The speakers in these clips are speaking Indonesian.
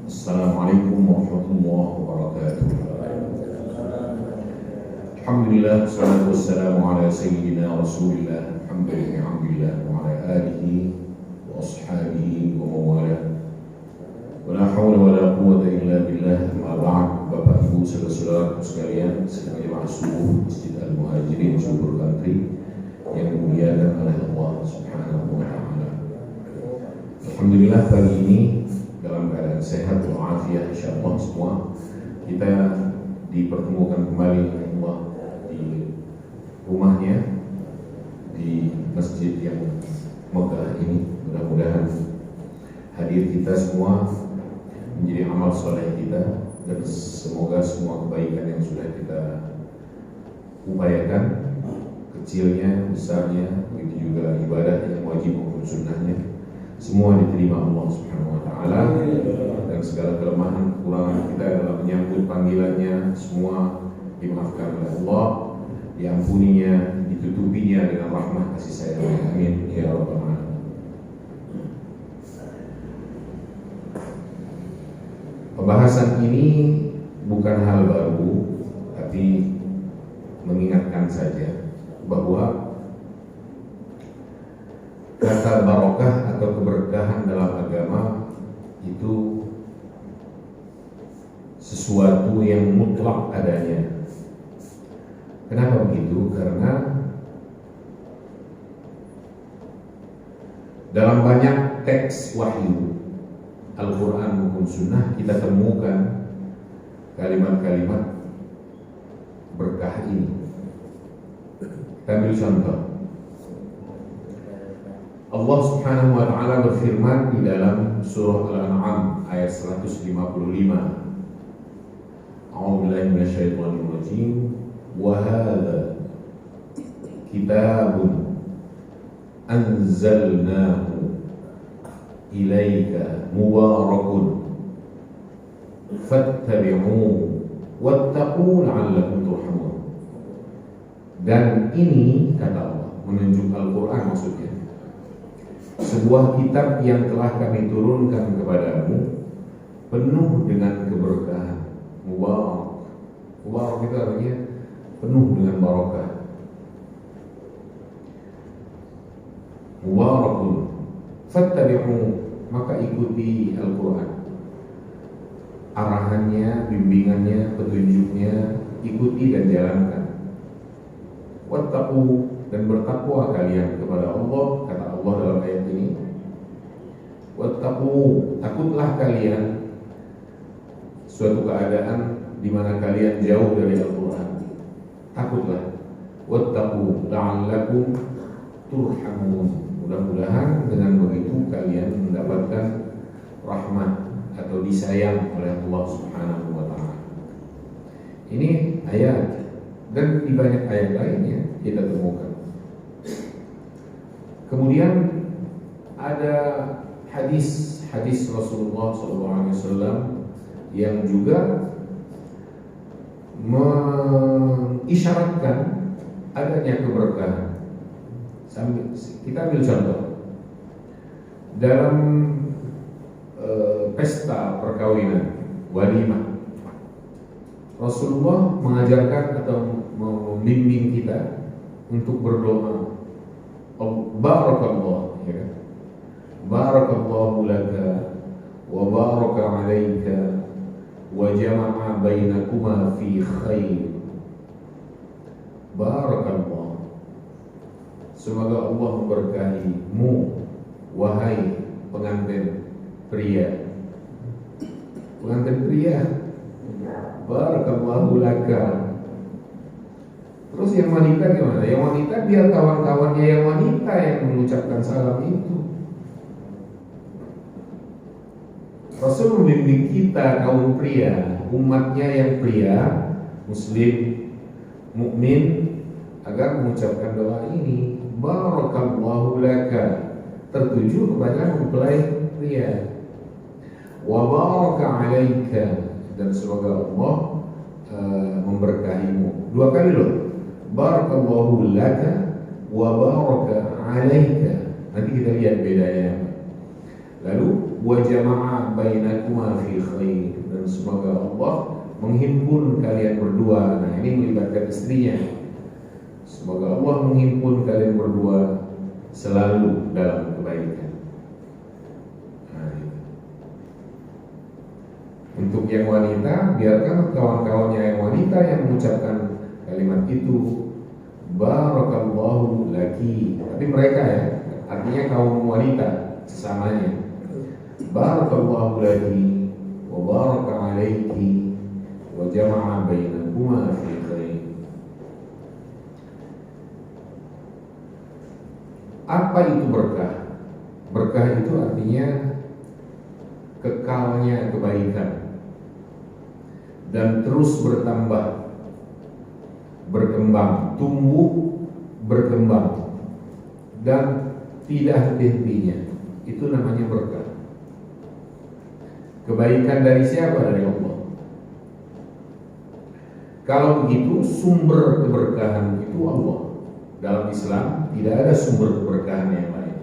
Assalamualaikum warahmatullahi wabarakatuh. Alhamdulillah, wassalatu wassalamu ala sayyidina Rasulillah Alhamdulillah wa ala alihi wa ashabihi wa mawala. Wa la hawla wa la quwwata illa billah. Amma ba'd. Bapak Ibu saudara-saudara sekalian, sedang jemaah subuh Masjid Al-Muhajirin Subur Country yang dimuliakan oleh Allah Subhanahu wa taala. Alhamdulillah pagi ini dalam keadaan sehat walafiat insyaallah semua kita dipertemukan kembali oleh Allah di rumahnya di masjid yang megah ini. Mudah-mudahan hadir kita semua menjadi amal soleh kita, dan semoga semua kebaikan yang sudah kita upayakan, kecilnya, besarnya, begitu juga ibadah yang wajib maupun sunnahnya, semua diterima Allah Subhanahu wa taala, dan segala kelemahan kekurangan kita dalam menyambut panggilannya semua dimaafkan oleh Allah, diampuninya, ditutupinya dengan rahmat kasih sayang. Amin ya rabbal alamin. Pembahasan ini bukan hal baru, tapi mengingatkan saja bahwa kata barokah atau keberkahan dalam agama itu sesuatu yang mutlak adanya. Kenapa begitu? Karena dalam banyak teks wahyu Al-Quran maupun Sunnah kita temukan kalimat-kalimat berkah ini. Kita ambil contoh. Allah Subhanahu wa taala berfirman di dalam surah Al-An'am ayat 155. A'udzubillahi minasyaitonir rajim. Wa hadza kitabun anzalnahu ilaika mubarakun fattabi'uhu wattaqu la'allakum turhamun. Dan ini kata Allah, menunjuk Al-Quran maksudnya, sebuah kitab yang telah kami turunkan kepadamu penuh dengan keberkahan. Mubarak, mubarak itu artinya penuh dengan barokah. Mubarakun fattabi'uhu, maka ikuti Al-Quran, arahannya, bimbingannya, petunjuknya, ikuti dan jalankan. Wattaqu, dan bertakwa kalian kepada Allah, kata Allah dalam ayat ini. Wattaqu, takutlah kalian suatu keadaan di mana kalian jauh dari Al-Quran. Takutlah. Wattaqu la'allakum turhamun. Mudah-mudahan dengan begitu kalian mendapatkan rahmat atau disayang oleh Allah Subhanahu wa taala. Ini ayat, dan di banyak ayat lainnya kita temukan. Kemudian ada hadis Rasulullah SAW yang juga mengisyaratkan adanya keberkahan. Kita ambil contoh dalam pesta perkawinan, walimah. Rasulullah mengajarkan atau membimbing kita untuk berdoa, barakallah, ya kan? Barakallahu laka wa baraka alaika wa jama'a bainakuma fi khair. Barakallah, semoga Allah memberkahimu wahai pengantin pria. Pengantin pria, barakallahu laka. Terus yang wanita gimana? Yang wanita biar kawan-kawannya yang wanita yang mengucapkan salam itu. Rasul membimbing kita kaum pria, umatnya yang pria, muslim, mukmin, agar mengucapkan doa ini, barakallahu laka, tertuju kepada mempelai pria. Wa baraka alaika, dan semoga Allah memberkahimu. Dua kali loh. Barakallahu laka wa baraka alaika. Nanti kita lihat bedanya. Lalu wa jama'a bainakuma fi khair, dan semoga Allah menghimpun kalian berdua. Nah, ini melibatkan istrinya. Semoga Allah menghimpun kalian berdua selalu dalam kebaikan. Nah, untuk yang wanita, biarkan kawan-kawannya yang wanita yang mengucapkan kalimat itu, barakallahu laki. Tapi mereka ya, artinya kaum wanita sesamanya. Barakallahu laki wa baraka alaiki wa jama'a bainakuma fi khair. Apa itu berkah? Berkah itu artinya kekalnya kebaikan dan terus bertambah, berkembang, tumbuh, berkembang dan tidak henti-hentinya. Itu namanya berkah. Kebaikan dari siapa? Dari Allah. Kalau begitu, sumber keberkahan itu Allah. Dalam Islam tidak ada sumber keberkahan yang lain,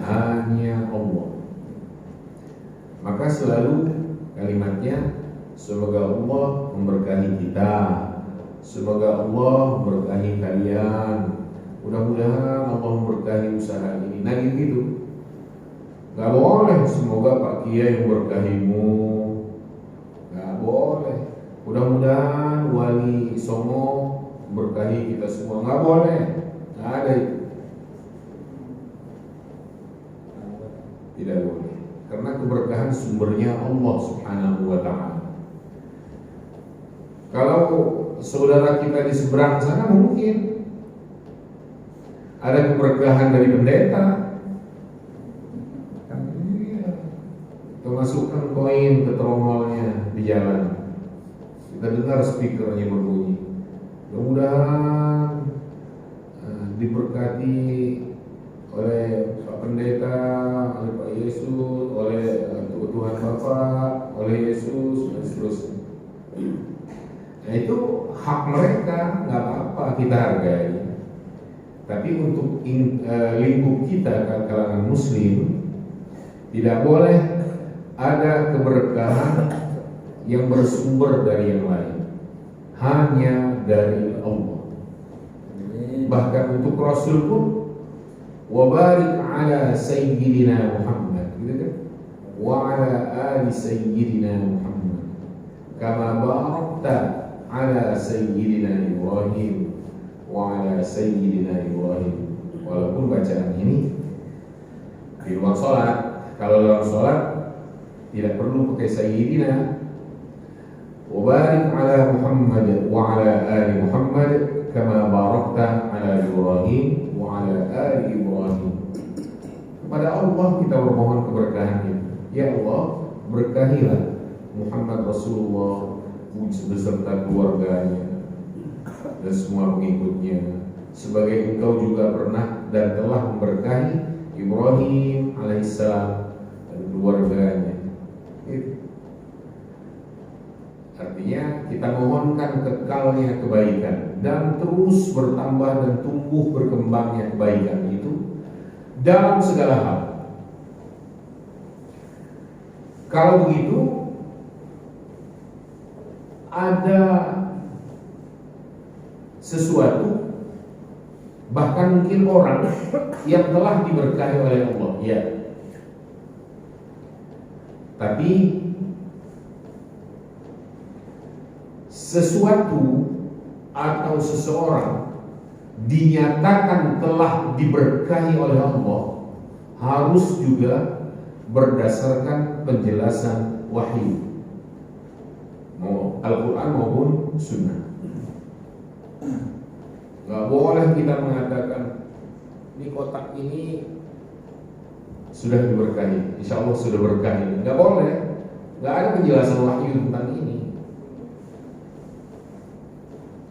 hanya Allah. Maka selalu kalimatnya, semoga Allah memberkahi kita, semoga Allah memberkahi kalian, mudah-mudahan Allah memberkahi usaha ini. Nah gitu. Gak boleh semoga Pak Kiai memberkahimu, gak boleh. Mudah-mudahan Wali Songo memberkahi kita semua, gak boleh. Gak ada itu. Tidak boleh. Karena keberkahan sumbernya Allah Subhanahu wa ta'ala. Kalau saudara kita di seberang sana mungkin ada keberkahan dari pendeta, masukkan koin ke tromolnya di jalan, kita dengar speakernya berbunyi, mudah-mudahan diberkati oleh Pak Pendeta, oleh Pak Yesus, oleh Tuhan Bapa, oleh Yesus, dan seterusnya. Nah itu hak mereka, nggak apa-apa, kita hargai. Tapi untuk lingkup kita kalangan Muslim, tidak boleh ada keberkahan yang bersumber dari yang lain, hanya dari Allah. Bahkan untuk Rasul pun, wa barik ala sayyidina Muhammad, gitu kan? Wa ala ali sayyidina Muhammad kama barakta ala sayyidina Ibrahim wa ala sayyidina Ibrahim. Walaupun bacaan ini di luar sholat, kalau dalam sholat tidak perlu pakai sayyidina. Wa barik ala Muhammad wa ala ali Muhammad kama barakta ala Ibrahim wa ala ali Ibrahim. Kepada Allah kita bermohon keberkahan ini. Ya Allah, berkahilah Muhammad Rasulullah beserta keluarganya dan semua pengikutnya, sebagai Engkau juga pernah dan telah memberkahi Ibrahim alaihissalam dan keluarganya. Artinya kita mohonkan kekalnya kebaikan dan terus bertambah dan tumbuh berkembangnya kebaikan itu dalam segala hal. Kalau begitu, ada sesuatu, bahkan mungkin orang yang telah diberkahi oleh Allah, ya, tapi sesuatu atau seseorang dinyatakan telah diberkahi oleh Allah harus juga berdasarkan penjelasan wahyu, mau Al-Quran maupun Sunnah. Gak boleh kita mengatakan ini kotak ini sudah diberkahi, insya Allah sudah berkahi. Gak boleh, gak ada penjelasan wahyu tentang ini.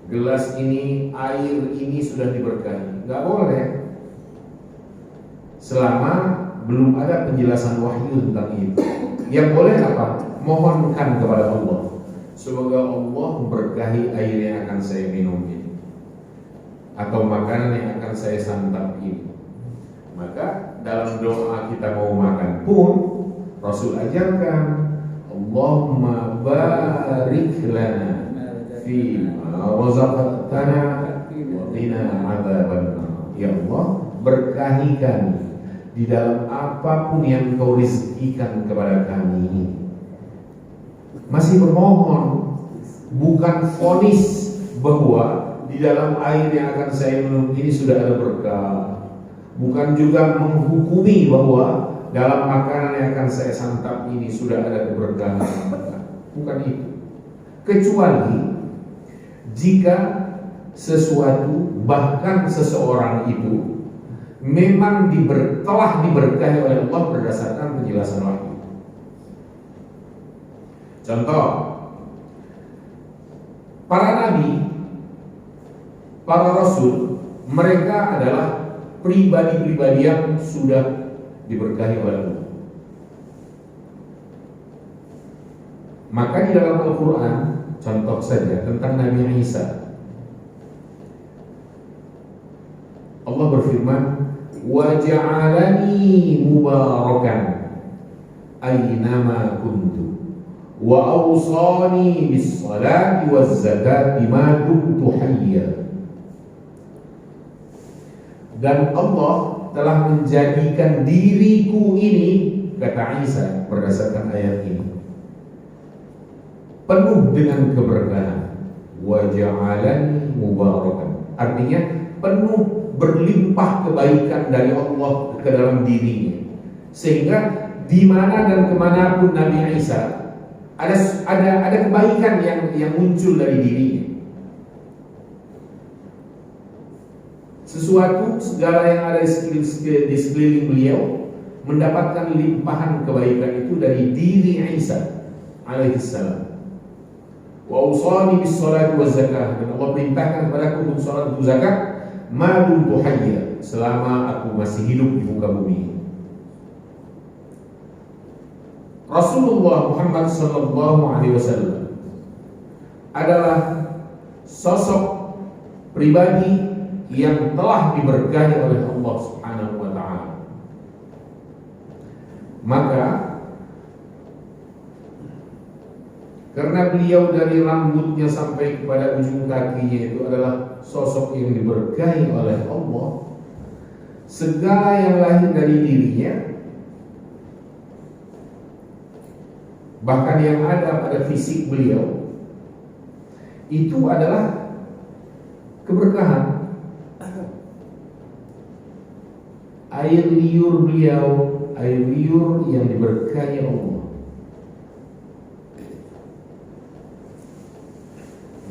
Gelas ini, air ini sudah diberkahi, gak boleh selama belum ada penjelasan wahyu tentang itu. Yang boleh apa? Mohonkan kepada Allah, semoga Allah memberkahi air yang akan saya minum ini, atau makanan yang akan saya santap ini. Maka dalam doa kita mau makan pun Rasul ajarkan Allahumma barik lana fi ma razaqtana wa qina adzabannar. Ya Allah, berkahi kami di dalam apapun yang Kau rezekikan kepada kami. Masih bermohon, bukan vonis bahwa di dalam air yang akan saya minum ini sudah ada berkah. Bukan juga menghukumi bahwa dalam makanan yang akan saya santap ini sudah ada keberkahan. Bukan itu. Kecuali jika sesuatu bahkan seseorang itu memang telah diberkahi oleh Allah berdasarkan penjelasan wahyu. Contoh, para nabi, para rasul, mereka adalah pribadi-pribadi yang sudah diberkahi oleh Allah. Maka di dalam Al-Quran, contoh saja tentang Nabi Isa, Allah berfirman, wa ja'alani mubarakan aynama kuntu wa awsani bis salati waz zakati ma dumtu hayya. Dan Allah telah menjadikan diriku ini, kata Isa berdasarkan ayat ini, penuh dengan keberkahan. Wa ja'alani mubarakan, artinya penuh berlimpah kebaikan dari Allah ke dalam dirinya, sehingga di mana dan kemanapun Nabi Isa ada kebaikan yang muncul dari dirinya. Sesuatu segala yang ada di sekeliling beliau mendapatkan limpahan kebaikan itu dari diri Isa alaihissalam. Wa usani bis salati waz zakah, dan Allah perintahkan kepadaku untuk salat dan zakat ma dumtu hayya, selama aku masih hidup di muka bumi. Rasulullah Muhammad sallallahu alaihi wasallam adalah sosok pribadi yang telah diberkahi oleh Allah Subhanahu wa taala. Maka karena beliau dari rambutnya sampai kepada ujung kakinya itu adalah sosok yang diberkahi oleh Allah, segala yang lahir dari dirinya, bahkan yang ada pada fisik beliau, itu adalah keberkahan. Air liur beliau, air liur yang diberkahi Allah.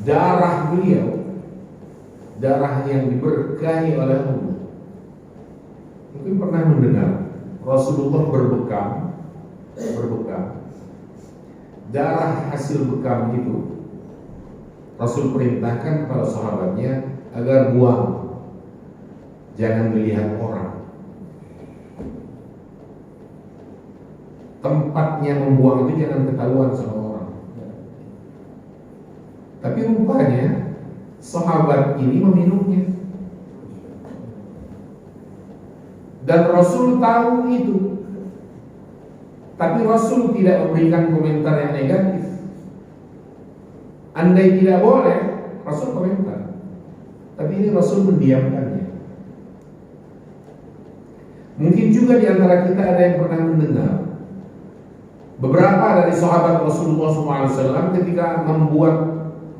Darah beliau, darah yang diberkahi oleh Allah. Mungkin pernah mendengar Rasulullah berbekam. Darah hasil bekam itu Rasul perintahkan kepada sahabatnya agar buang, jangan dilihat orang. Tempatnya membuang itu jangan ketahuan sama orang. Tapi rupanya sahabat ini meminumnya, dan Rasul tahu itu. Tapi Rasul tidak memberikan komentar yang negatif. Andai tidak boleh, Rasul komentar. Tapi ini Rasul mendiamkannya. Mungkin juga di antara kita ada yang pernah mendengar beberapa dari sahabat Rasulullah SAW ketika membuat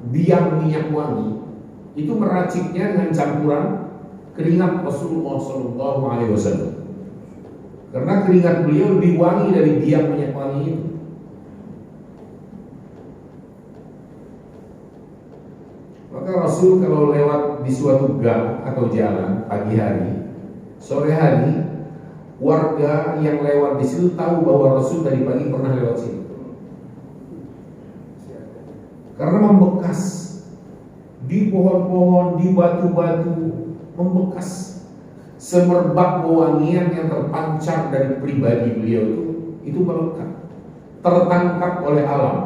biang minyak wangi itu meraciknya dengan campuran keringat Rasulullah SAW. Karena keringat beliau lebih wangi dari biang minyak wangi itu. Maka Rasul kalau lewat di suatu gang atau jalan pagi hari, sore hari, warga yang lewat di situ tahu bahwa Rasul tadi pagi pernah lewat sini. Karena membekas di pohon-pohon, di batu-batu, membekas semerbak wewangian yang terpancar dari pribadi beliau itu melekat, tertangkap oleh alam.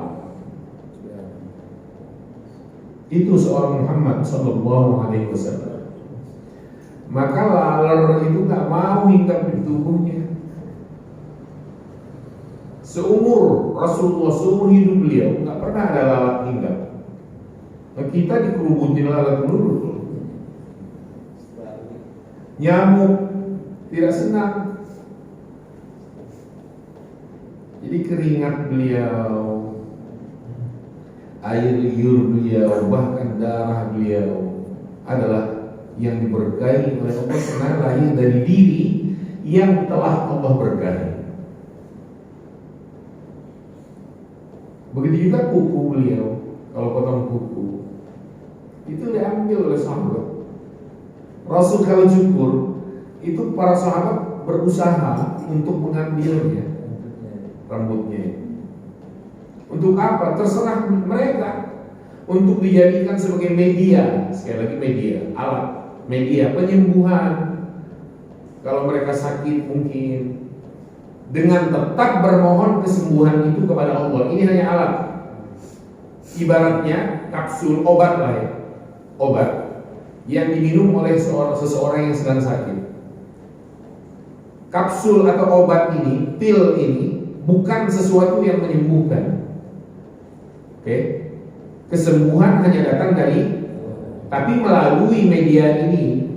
Itu seorang Muhammad sallallahu alaihi wasallam. Maka laler itu nggak mau hinggap di tubuhnya. Seumur Rasulullah, seumur hidup beliau nggak pernah ada lalat hinggap. Nah, kita dikerubutin lalat dulu. Nyamuk tidak senang. Jadi keringat beliau, air liur beliau, bahkan darah beliau adalah yang diberkahi oleh Allah karena lahir dari diri yang telah Allah berkahi. Begitu juga kuku beliau, kalau potong kuku itu diambil oleh sahabat. Rasul kalau cukur itu para sahabat berusaha untuk mengambilnya rambutnya. Untuk apa? Terserah mereka. Untuk dijadikan sebagai media, sekali lagi media, alat media penyembuhan. Kalau mereka sakit mungkin dengan tetap bermohon kesembuhan itu kepada Allah. Ini hanya alat. Ibaratnya kapsul obat lah ya. Obat yang diminum oleh seseorang yang sedang sakit. Kapsul atau obat ini, pil ini bukan sesuatu yang menyembuhkan. Oke? Kesembuhan hanya datang dari, tapi melalui media ini.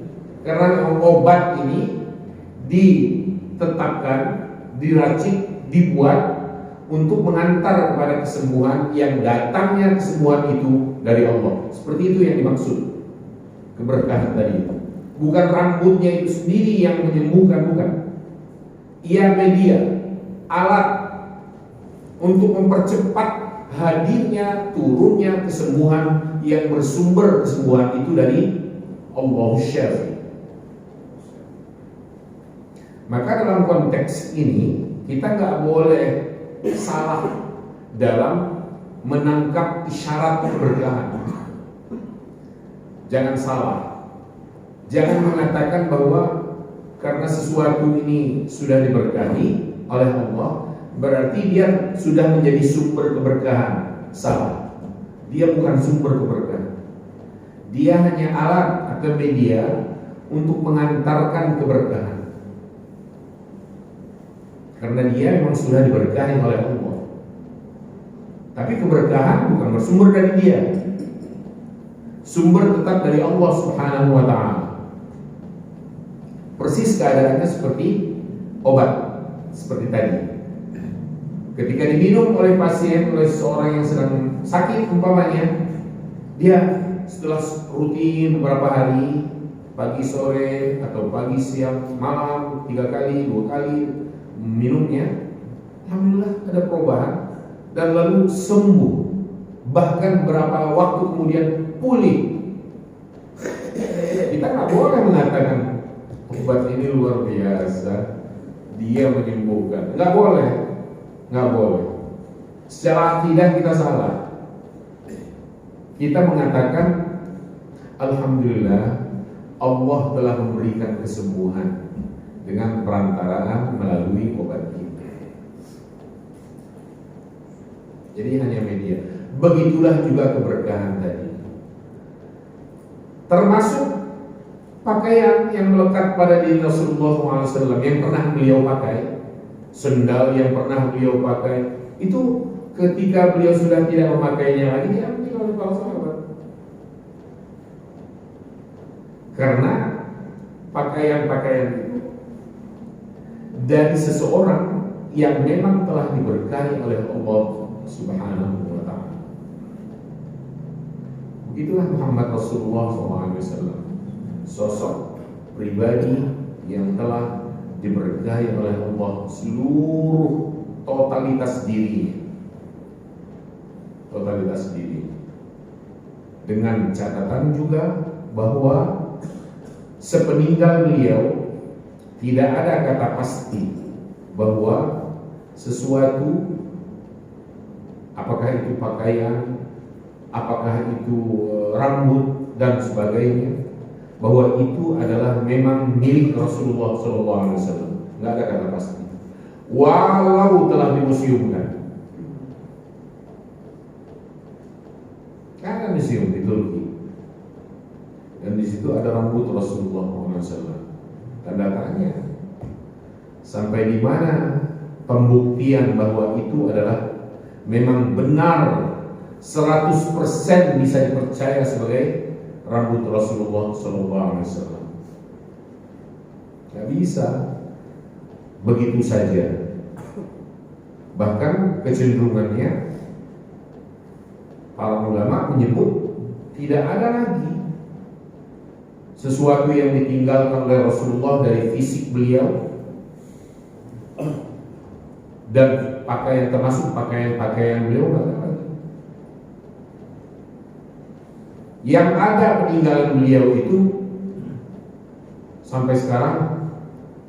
Karena obat ini ditetapkan, diracik, dibuat untuk mengantar kepada kesembuhan yang datangnya kesembuhan itu dari Allah. Seperti itu yang dimaksud keberkahan tadi. Bukan rambutnya itu sendiri yang menyembuhkan, bukan. Ia media, alat untuk mempercepat hadirnya, turunnya kesembuhan yang bersumber kesembuhan itu dari Allah Syafi. Maka dalam konteks ini kita nggak boleh salah dalam menangkap isyarat keberkahan. Jangan salah. Jangan mengatakan bahwa karena sesuatu ini sudah diberkahi oleh Allah, berarti dia sudah menjadi sumber keberkahan. Salah. Dia bukan sumber keberkahan. Dia hanya alat atau media untuk mengantarkan keberkahan. Karena dia memang sudah diberkahi oleh Allah. Tapi keberkahan bukan bersumber dari dia. Sumber tetap dari Allah Subhanahu wa ta'ala. Persis keadaannya seperti obat, seperti tadi. Ketika diminum oleh pasien, oleh seseorang yang sedang sakit umpamanya, dia setelah rutin beberapa hari, pagi sore atau pagi siang malam 3 kali 2 kali minumnya, alhamdulillah ada perubahan dan lalu sembuh. Bahkan beberapa waktu kemudian pulih. Kita nggak boleh mengatakan obat ini luar biasa, dia menyembuhkan. Nggak boleh. Nggak boleh. Secara akidah kita salah. Kita mengatakan alhamdulillah Allah telah memberikan kesembuhan dengan perantaraan melalui obat kita. Jadi hanya media. Begitulah juga keberkahan tadi. Termasuk pakaian yang melekat pada diri Rasulullah SAW yang pernah beliau pakai, sendal yang pernah beliau pakai, itu ketika beliau sudah tidak memakainya lagi diambil oleh para sahabat. Karena pakaian-pakaian itu dari seseorang yang memang telah diberkahi oleh Allah Subhanahu wa ta'ala. Begitulah Muhammad Rasulullah SAW, sosok pribadi yang telah diberkahi oleh Allah seluruh totalitas dirinya. Totalitas diri. Dengan catatan juga bahwa sepeninggal beliau tidak ada kata pasti bahwa sesuatu, apakah itu pakaian, apakah itu rambut dan sebagainya, bahwa itu adalah memang milik Rasulullah SAW. Nggak ada kata pasti. Walau telah dimuseumkan. Ada museum di Turki, dan di situ situ ada rambut Rasulullah SAW. Tanda tanya. Sampai di mana pembuktian bahwa itu adalah memang benar 100% bisa dipercaya sebagai rambut Rasulullah SAW. Gak bisa begitu saja. Bahkan kecenderungannya para ulama menyebut tidak ada lagi sesuatu yang ditinggalkan oleh Rasulullah dari fisik beliau dan pakaian, termasuk pakaian beliau nggak ada lagi. Yang ada peninggalan beliau itu sampai sekarang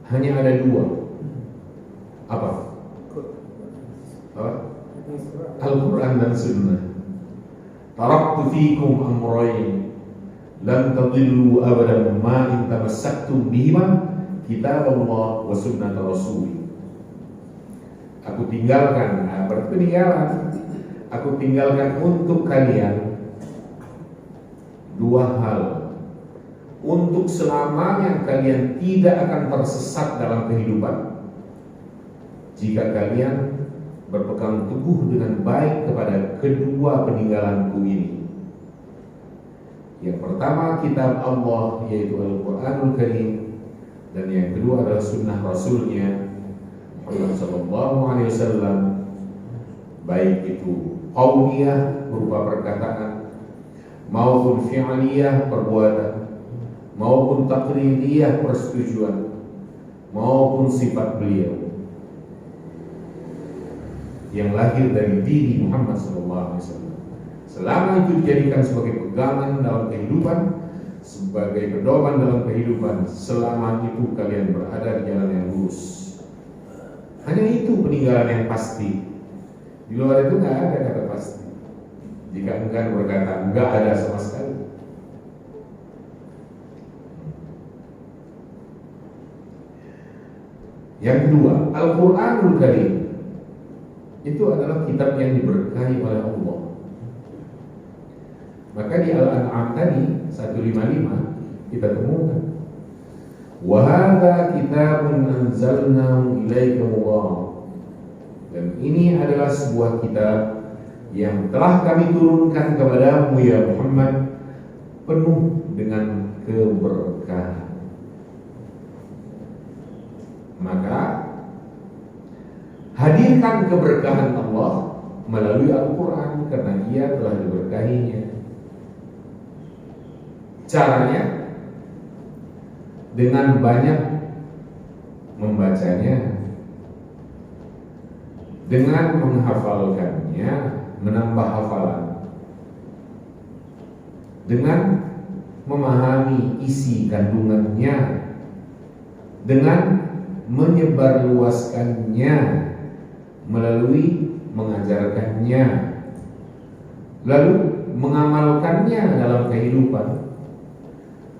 hanya ada 2. Apa? Al-Quran dan Sunnah. Taraktu fikum amrayn lan tadillu abadan ma in tamassaktum bihima kitab Allah wa sunnat Rasul. Aku tinggalkan, berpeninggalan. Aku tinggalkan untuk kalian 2 hal. Untuk selamanya kalian tidak akan tersesat dalam kehidupan jika kalian berpegang teguh dengan baik kepada kedua peninggalanku ini. Yang pertama kitab Allah, yaitu Al-Quranul Karim, dan yang kedua adalah sunnah Rasulnya Muhammad SAW, baik itu qauliyah berupa perkataan maupun fi'liyah perbuatan, maupun taqririyah persetujuan, maupun sifat beliau yang lahir dari diri Muhammad SAW. Selama itu dijadikan sebagai pegangan dalam kehidupan, sebagai pedoman dalam kehidupan, selama itu kalian berada di jalan yang lurus. Hanya itu peninggalan yang pasti. Di luar itu nggak ada kata pasti. Jika enggan berkata nggak ada sama sekali. Yang kedua, Al-Quranul Karim itu adalah kitab yang diberkahi oleh Allah. Maka di Al-An'am tadi 155 kita temukan wa hadza kitabun anzalnahu ilaika mubarak, dan ini adalah sebuah kitab yang telah kami turunkan kepadamu ya Muhammad, penuh dengan keberkahan. Maka hadirkan keberkahan Allah melalui Al-Quran karena ia telah diberkahinya. Caranya dengan banyak membacanya, dengan menghafalkannya, menambah hafalan, dengan memahami isi kandungannya, dengan menyebarluaskannya melalui mengajarkannya, lalu mengamalkannya dalam kehidupan,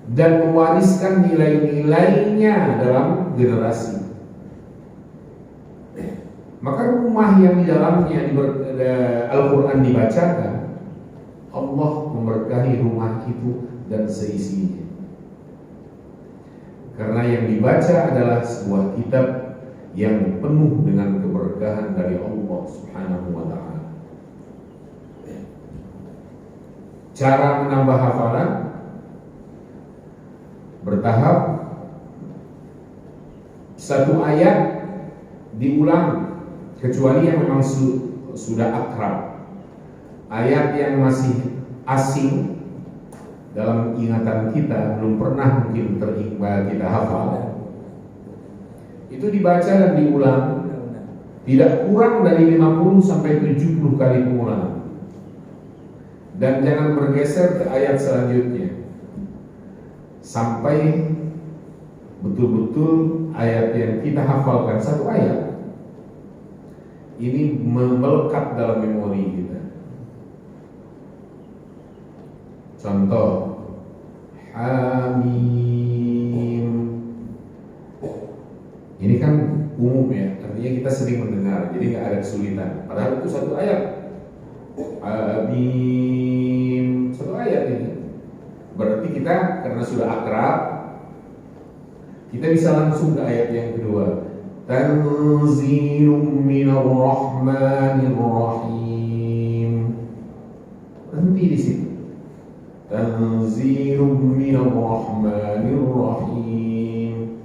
dan mewariskan nilai-nilainya dalam generasi. Maka rumah yang di dalamnya Al-Quran dibacakan, Allah memberkahi rumah itu dan seisinya. Karena yang dibaca adalah sebuah kitab yang penuh dengan keberkahan dari Allah Subhanahu wa ta'ala. Cara menambah hafalan bertahap. Satu ayat diulang kecuali yang memang sudah akrab. Ayat yang masih asing dalam ingatan kita, belum pernah mungkin teriqbal kita hafal, itu dibaca dan diulang tidak kurang dari 50 sampai 70 kali pengulangan. Dan jangan bergeser ke ayat selanjutnya sampai betul-betul ayat yang kita hafalkan, satu ayat ini melekat dalam memori kita. Contoh Hamim, ini kan umum ya, artinya kita sering mendengar, jadi nggak ada kesulitan. Padahal itu satu ayat. Hamim, satu ayat ini. Berarti kita kita karena sudah akrab, kita bisa langsung ke ayat yang kedua. Tanzilum minar rahmanir rahim. Berhenti di situ. Tanzilum minar rahmanir rahim.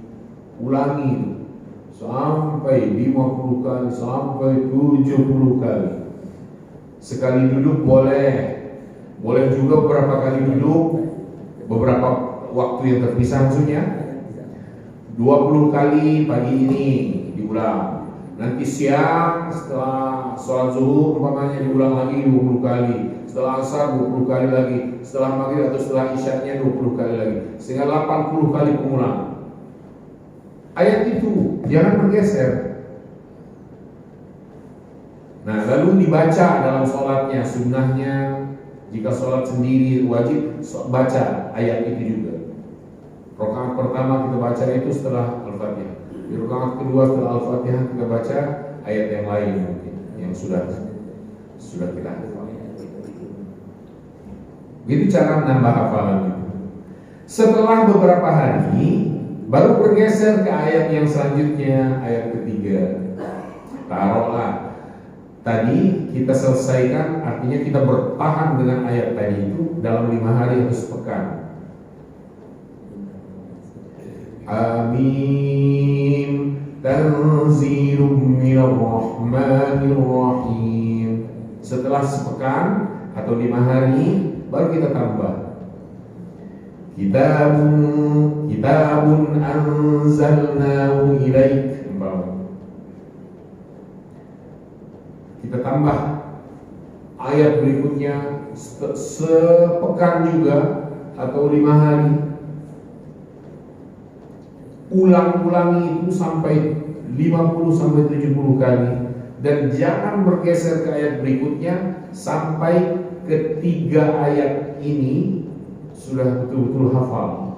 Ulangi sampai 50 kali, sampai 70 kali. Sekali duduk boleh juga beberapa kali duduk, beberapa waktu yang terpisah maksudnya. 20 kali pagi ini diulang. Nanti siang setelah sholat zuhur umpamanya diulang lagi 20 kali. Setelah asar 20 kali lagi. Setelah maghrib atau setelah isyaknya 20 kali lagi. Sehingga 80 kali pengulang. Ayat itu jangan bergeser. Nah, lalu dibaca dalam sholatnya, sunnahnya. Jika sholat sendiri wajib baca ayat itu juga. Rakaat pertama kita baca itu setelah Al-Fatihah. Di rakaat kedua setelah Al-Fatihah kita baca ayat yang lain mungkin yang sudah kita hafal. Begitu cara menambah hafalan itu. Setelah beberapa hari baru bergeser ke ayat yang selanjutnya, ayat ketiga. Taruhlah tadi kita selesaikan, artinya kita bertahan dengan ayat tadi itu dalam 5 hari atau sepekan. Amin. Tanzilum minar rahmanir rahim. Setelah sepekan atau 5 hari baru kita tambah. Kitabun anzalnahu ilaik. Kita tambah ayat berikutnya sepekan juga atau 5 hari. Ulang-ulangi itu sampai 50 sampai 70 kali dan jangan bergeser ke ayat berikutnya sampai ketiga ayat ini sudah betul-betul hafal.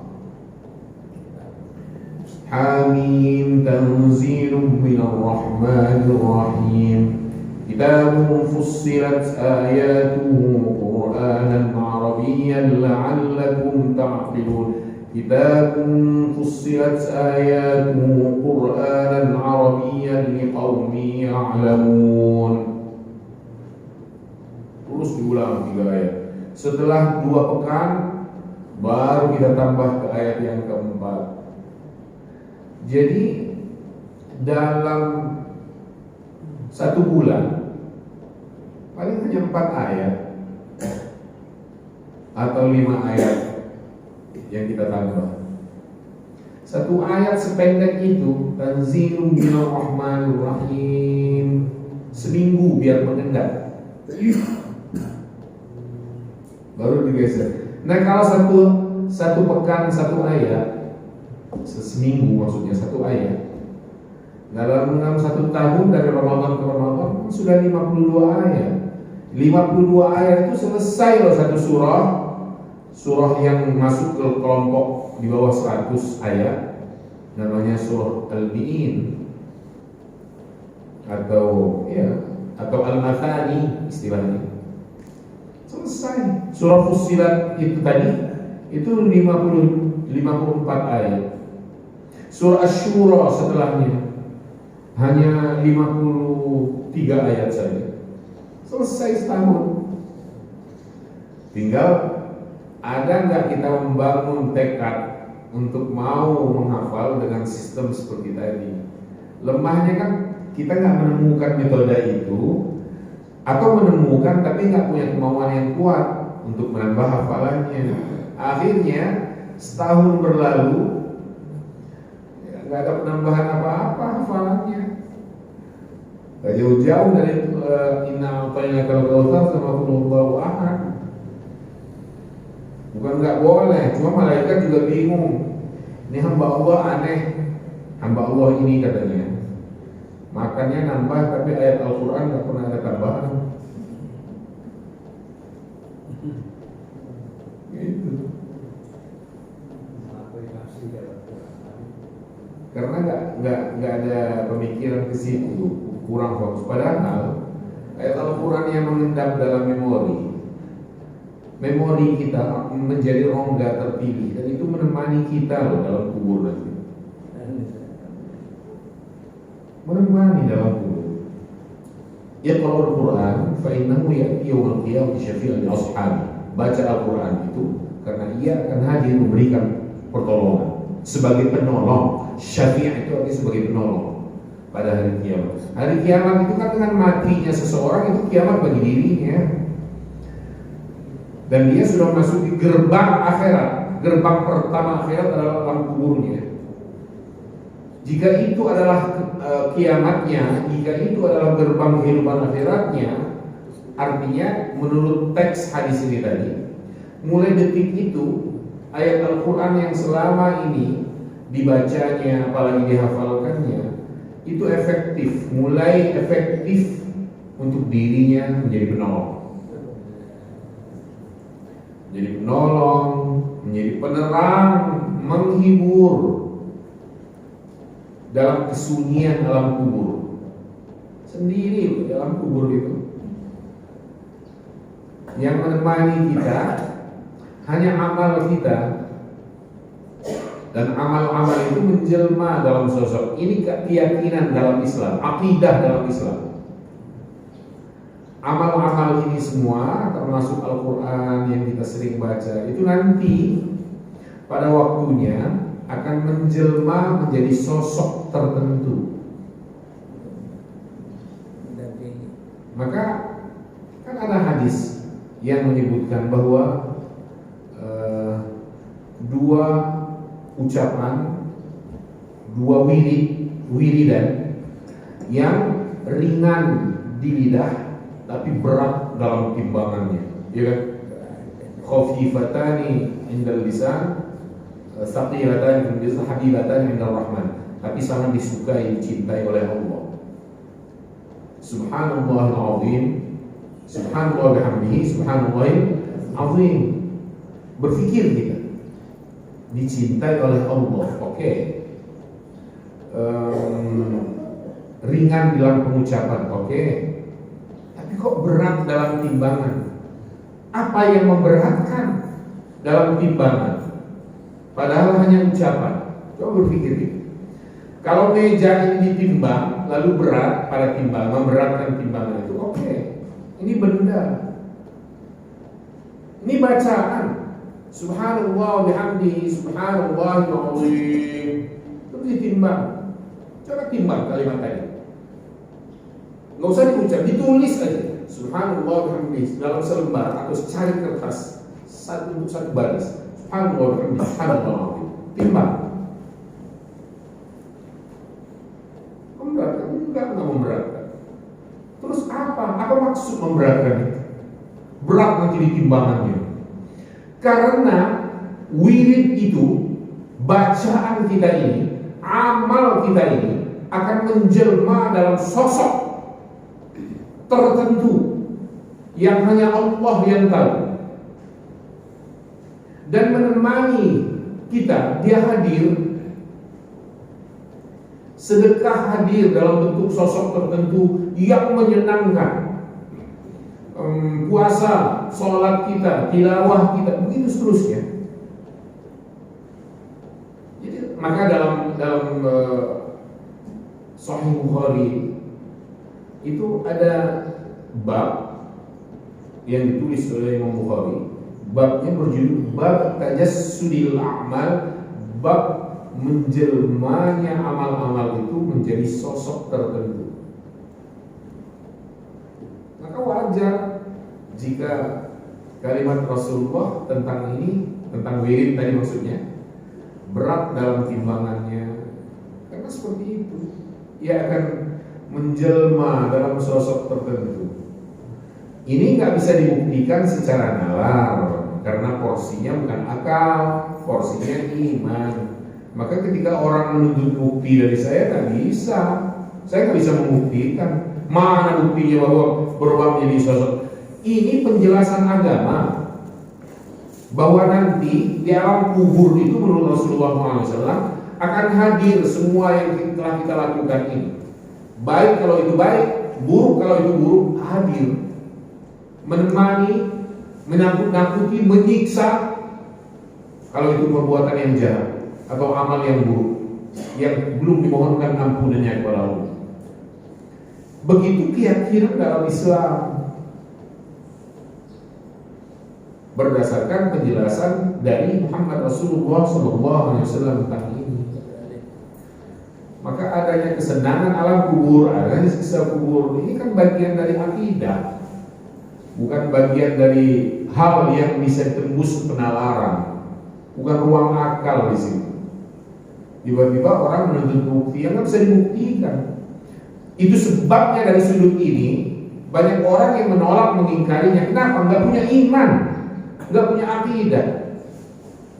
Hamim tanzilum minar rahmanir rahim. Kitabun fussilat ayatuhu Qur'anan Arabiyyan la'allakum ta'qilun. Kitabun fussilat ayatuhu Qur'anan Arabiyyan liqaumin ya'lamun. Terus diulang 3 ayat. Setelah 2 pekan baru kita tambah ke ayat yang keempat. Jadi dalam 1 bulan paling hanya 4 ayat atau 5 ayat yang kita tambah. 1 ayat sependek itu, tanzilum minar rahmanir rahim, seminggu biar mengendap. Baru digeser. Nah, kalau satu pekan 1 ayat, seminggu maksudnya 1 ayat. Dalam 1 tahun dari Ramadan ke Ramadan sudah 52 ayat. 52 ayat itu selesai loh 1 surah. Surah yang masuk ke kelompok di bawah 100 ayat namanya surah Al-Bi'in atau Al-Mathani istilahnya. Selesai. Surah Fussilat itu tadi itu 54 ayat. Surah Asy-Syura setelahnya hanya 53 ayat saja. Selesai setahun. Tinggal ada nggak kita membangun tekad untuk mau menghafal dengan sistem seperti tadi. Lemahnya kan kita nggak menemukan metode itu, atau menemukan tapi nggak punya kemauan yang kuat untuk menambah hafalannya. Akhirnya setahun berlalu nggak ada penambahan apa-apa hafalannya. Gak jauh-jauh dari inna a'tainaka al-kautsar sama qul huwallahu ahad. Bukan nggak boleh, cuma malaikat juga bingung. Ini hamba Allah aneh, hamba Allah ini katanya. Makannya nambah tapi ayat Al-Quran nggak pernah ada tambahan. Gitu. Karena nggak ada pemikiran ke situ, kurang fokus. Padahal ayat Al-Quran yang mengendap dalam memori memori kita menjadi rongga terpilih, dan itu menemani kita loh dalam kubur nanti. Menemani dalam kubur. Iqra'ul Quran fa innahu ya'ti yaumil qiyamati syafi'an li ashabi. Baca Al-Quran itu karena ia akan hadir memberikan pertolongan sebagai penolong. Syafi' itu artinya sebagai penolong pada hari kiamat. Hari kiamat itu kan dengan matinya seseorang itu kiamat bagi dirinya. Dan dia sudah masuk di gerbang akhirat. Gerbang pertama akhirat adalah alam kuburnya. Jika itu adalah kiamatnya, jika itu adalah gerbang kehidupan akhiratnya, artinya menurut teks hadis ini tadi, mulai detik itu ayat Al-Quran yang selama ini dibacanya, apalagi dihafalkannya, itu efektif, mulai efektif untuk dirinya menjadi penolong. Menjadi penolong, menjadi penerang, menghibur dalam kesunyian alam kubur. Sendiri dalam kubur itu. Yang menemani kita hanya amal kita, dan amal-amal itu menjelma dalam sosok. Ini keyakinan dalam Islam, akidah dalam Islam. Amal-amal ini semua termasuk Al-Quran yang kita sering baca, itu nanti pada waktunya akan menjelma menjadi sosok tertentu. Maka kan ada hadis yang menyebutkan bahwa dua ucapan, dua wiridan yang ringan di lidah tapi berat dalam timbangannya, ya kan? Khafifatani indal lisan, saqilatani fil lisan, habibatani indar rahman. Tapi sangat disukai, dicintai oleh Allah. Subhanallahil azim, subhanallah bihamdihi, subhanallahil azim. Berpikir kita dicintai oleh Allah, oke. Ringan dalam pengucapan, oke. Tapi kok berat dalam timbangan? Apa yang memberatkan dalam timbangan? Padahal hanya ucapan. Coba berpikir gitu. Kalau meja ini ditimbang lalu berat pada timbangan, memberatkan timbangan itu, oke. Ini benda. Ini bacaan. Subhanallah bihamdihi, subhanallahil azim. Terus ditimbang. Coba timbang kalimat tadi. Nggak usah diucap, ditulis aja. Subhanallah bihamdihi dalam selembar atau cari kertas untuk satu baris. Subhanallah bihamdihi, subhanallah. Timbang. Memberatkan? Enggak memberatkan. Terus apa? Apa maksud memberatkan itu? Berat nanti di timbangannya. Karena wirid itu, bacaan kita ini, amal kita ini akan menjelma dalam sosok tertentu yang hanya Allah yang tahu, dan menemani kita. Dia hadir, sedekah hadir dalam bentuk sosok tertentu yang menyenangkan. Puasa, sholat kita, tilawah kita, begitu seterusnya. Jadi maka dalam Sahih Bukhari itu ada bab yang ditulis oleh Imam Bukhari. Babnya berjudul bab tajassudil a'mal, bab menjelmanya amal-amal itu menjadi sosok tertentu. Maka wajar jika kalimat Rasulullah tentang ini, tentang wirid tadi maksudnya, berat dalam timbangannya. Karena seperti itu, ia akan menjelma dalam sosok tertentu. Ini nggak bisa dibuktikan secara nalar, karena porsinya bukan akal, porsinya iman. Maka ketika orang menuntut bukti dari saya, nggak bisa. Saya nggak bisa membuktikan. Mana buktinya bahwa berubah menjadi sosok? Ini penjelasan agama bahwa nanti di alam kubur itu menurut Rasulullah SAW akan hadir semua yang telah kita lakukan ini. Baik kalau itu baik, buruk kalau itu buruk, hadir menemani menakut-nakuti, menyiksa kalau itu perbuatan yang jahat atau amal yang buruk yang belum dimohonkan ampunannya kepada Allah. Begitu keyakinan dalam Islam berdasarkan penjelasan dari Muhammad Rasulullah SAW tentang ini. Maka adanya kesenangan alam kubur, adanya siksa kubur, ini kan bagian dari akidah, bukan bagian dari hal yang bisa tembus penalaran, bukan ruang akal di situ. Tiba-tiba orang menuntut bukti yang nggak bisa dibuktikan. Itu sebabnya dari sudut ini banyak orang yang menolak mengingkarinya. Kenapa? Nggak punya iman, nggak punya akidah.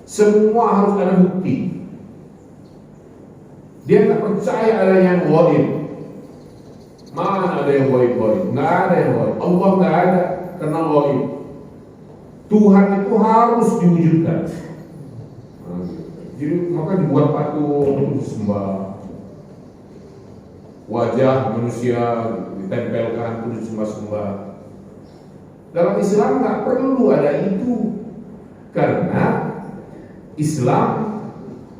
Semua harus ada bukti. Dia nggak percaya ada yang ghaib. Mana ada yang ghaib? Nggak ada yang ghaib. Allah nggak ada karena ghaib. Tuhan itu harus diwujudkan. Jadi maka dibuat patung sembah, wajah manusia ditempelkan untuk sembah-sembah. Dalam Islam nggak perlu ada itu, karena Islam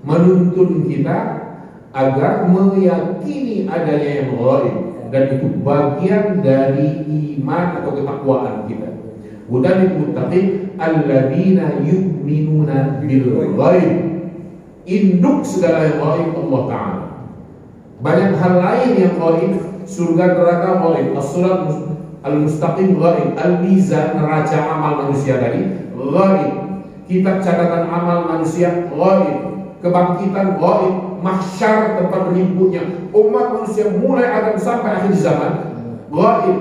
menuntun kita agar meyakini adanya yang ghaib, dan itu bagian dari iman atau ketakwaan kita. Hudan lil muttaqin alladzina yu'minuna bil ghaib. Induk segala yang ghaib Allah Ta'ala. Banyak hal lain yang ghaib, surga neraka ghaib, as-sirat al-mustaqim ghaib, al-mizan neraca amal manusia tadi ghaib, kitab catatan amal manusia ghaib, kebangkitan ghaib, mahsyar tempat berhimpunnya umat manusia mulai Adam sampai akhir zaman ghaib,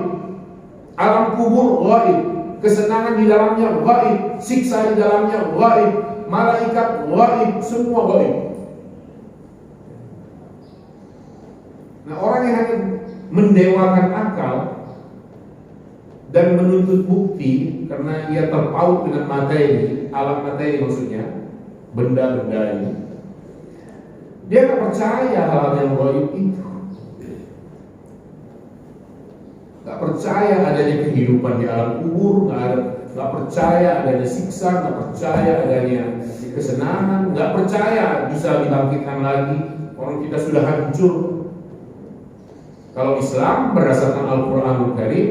alam kubur ghaib, kesenangan di dalamnya ghaib, siksa di dalamnya ghaib, malaikat ghaib, semua ghaib. Nah, orang yang hanya mendewakan akal dan menuntut bukti karena ia terpaut dengan materi, alam materi maksudnya, benda-benda ini, dia tak percaya hal yang ghaib itu. Tak percaya adanya kehidupan di alam kubur, nggak percaya adanya siksa, nggak percaya adanya kesenangan, nggak percaya bisa dibangkitkan lagi. Orang kita sudah hancur. Kalau Islam berdasarkan Al-Quranul Karim,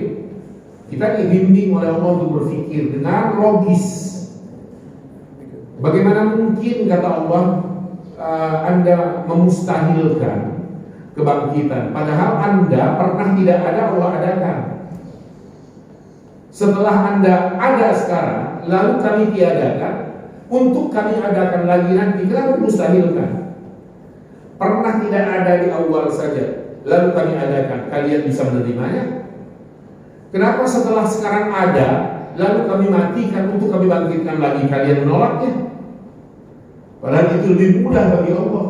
kita dibimbing oleh Allah untuk berpikir dengan logis. Bagaimana mungkin kata Allah Anda memustahilkan kebangkitan, padahal Anda pernah tidak ada, Allah adakan. Setelah Anda ada sekarang, lalu kami tiadakan, untuk kami adakan lagi nanti, kenapa mustahilkan? Pernah tidak ada di awal saja, lalu kami adakan, kalian bisa menerimanya? Kenapa setelah sekarang ada, lalu kami matikan untuk kami bangkitkan lagi, kalian menolaknya? Padahal itu lebih mudah bagi Allah.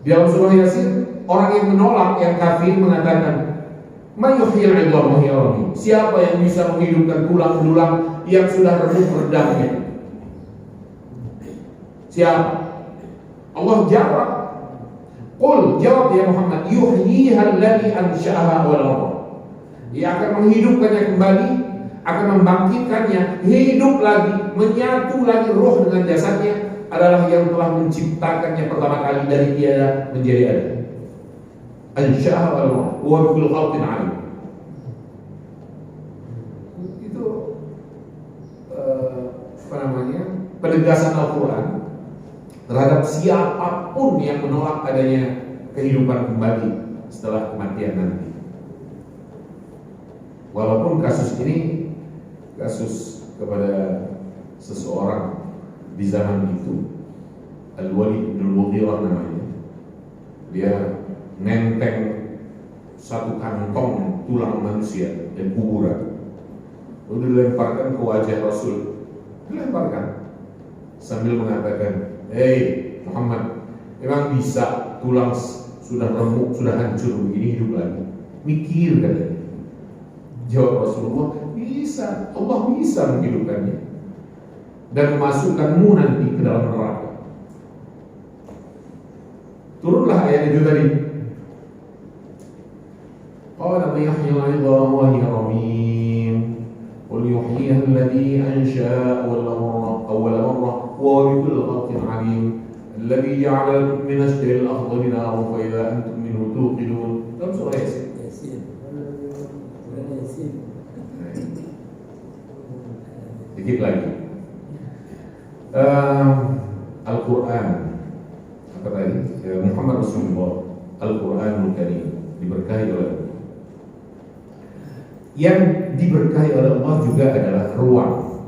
Di dalam surah Yasin, orang yang menolak, yang kafir mengatakan, "Man yuhyil 'idhama wa hiya ramim?" Siapa yang bisa menghidupkan tulang-tulang yang sudah remuk redamnya? Siapa? Allah jawab, "Qul," jawab ya Muhammad, "yuhyiha alladhi ansha'aha awwal marrah." Dia akan menghidupkannya kembali, akan membangkitkannya, hidup lagi, menyatu lagi roh dengan jasadnya, adalah yang telah menciptakannya pertama kali dari tiada menjadi ada. Ansha'aha awwal marrah wa bil khalqin 'alim. Itu penegasan Al-Quran terhadap siapapun yang menolak adanya kehidupan kembali setelah kematian nanti. Walaupun kasus ini kasus kepada seseorang di zaman itu, Al-Walid bin Mughirah namanya, dia nenteng satu kantong tulang manusia dan kuburan, lalu dilemparkan ke wajah Rasul, dilemparkan sambil mengatakan, "Hei Muhammad, memang bisa tulang sudah remuk, sudah hancur begini hidup lagi? Mikir," katanya. Jawab Rasulullah, "Bisa, Allah bisa menghidupkannya dan memasukkanmu nanti ke dalam neraka." Turunlah ayat itu tadi. Qala man yuhyil 'idhama wa hiya ramim. قل يحييها الذي أنشأ أول مرة وهو بكل خلق عليم الذي جعل لكم من الشجر الأخضر نارا فإذا أنتم منه توقدون. Dalam surah Yasin. Sedikit lagi. Al-Quran apa tadi? Muhammad Rasulullah. Al-Quranul Karim diberkahi oleh Allah. Yang diberkahi oleh Allah juga adalah ruang.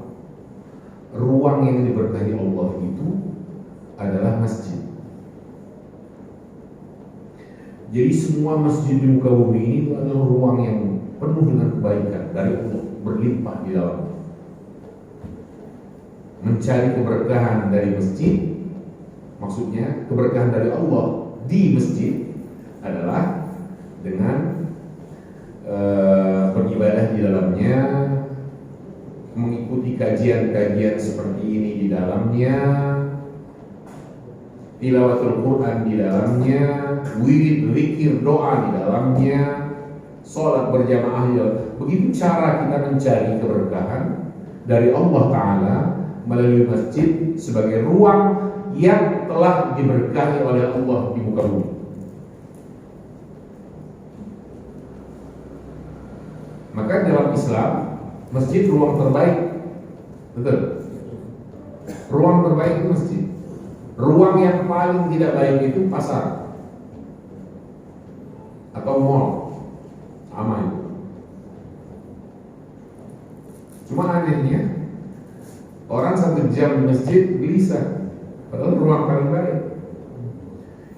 Ruang yang diberkahi Allah itu adalah masjid. Jadi semua masjid di muka bumi ini itu adalah ruang yang penuh dengan kebaikan dari Allah, berlimpah di dalam. Mencari keberkahan dari masjid, maksudnya keberkahan dari Allah di masjid adalah dengan beribadah di dalamnya, mengikuti kajian-kajian seperti ini di dalamnya, tilawatul Quran di dalamnya, wirid, zikir, doa di dalamnya, sholat berjamaah di dalamnya. Begitu cara kita mencari keberkahan dari Allah Ta'ala melalui masjid sebagai ruang yang telah diberkahi oleh Allah di muka bumi. Maka dalam Islam masjid ruang terbaik, betul? Ruang terbaik itu masjid. Ruang yang paling tidak baik itu pasar atau mall, sama itu. Cuma anehnya orang 1 jam di masjid gelisah, padahal ruang paling baik.